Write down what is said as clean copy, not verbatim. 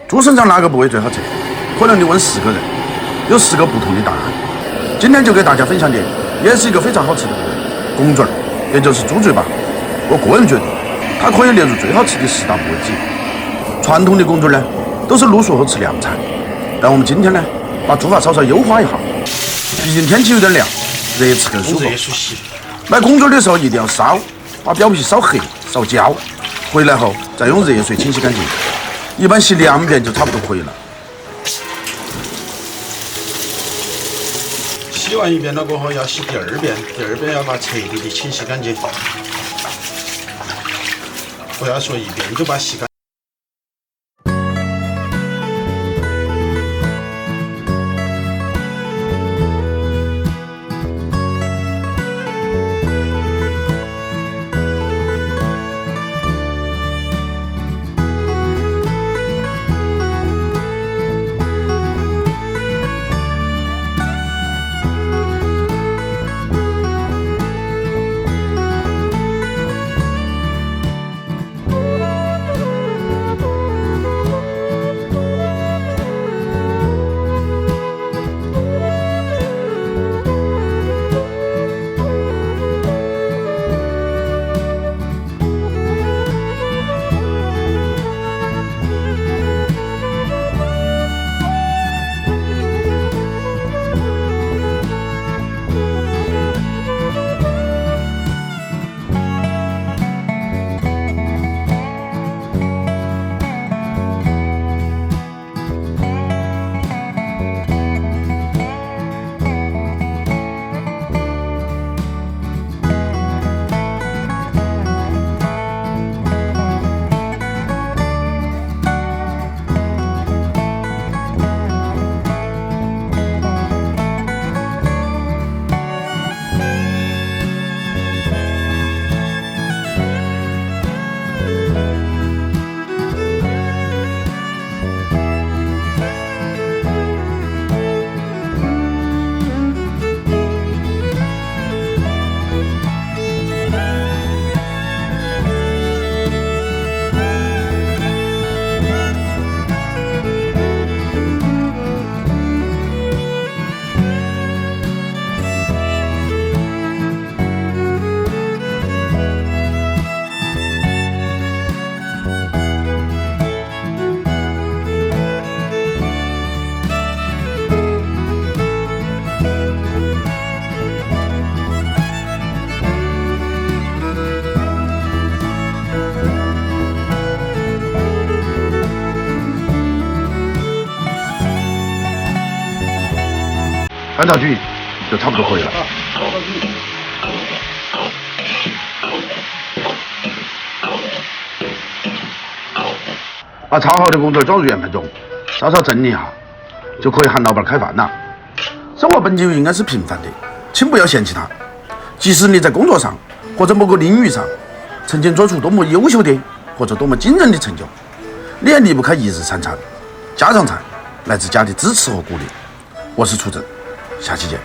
猪身上哪个部位最好吃？可能你问10个人，有10个不同的答案。今天就给大家分享的，也是一个非常好吃的部位——拱嘴儿，也就是猪嘴巴。我个人觉得，它可以列入最好吃的10大部位之一。传统的拱嘴儿呢，都是卤熟后吃凉菜，但我们今天呢，把做法稍稍优化一下。毕竟天气有点凉，热吃更舒服。买拱嘴儿的时候一定要烧，把表皮烧黑、烧焦，回来后再用热水清洗干净。一般洗2遍就差不多可以了。洗完1遍了过后要洗第2遍，第2遍要把彻底的清洗干净，不要说1遍就把洗干净。翻到局就差不多可以了。把炒好的拱嘴装入圆盘中，稍稍蒸一下，就可以喊老板开饭了。生活本就应该是平凡的，请不要嫌弃它。即使你在工作上或者某个领域上曾经做出多么优秀的或者多么惊人的成就，你也离不开一日三餐、家常菜来自家的支持和鼓励。我是楚正，下期见。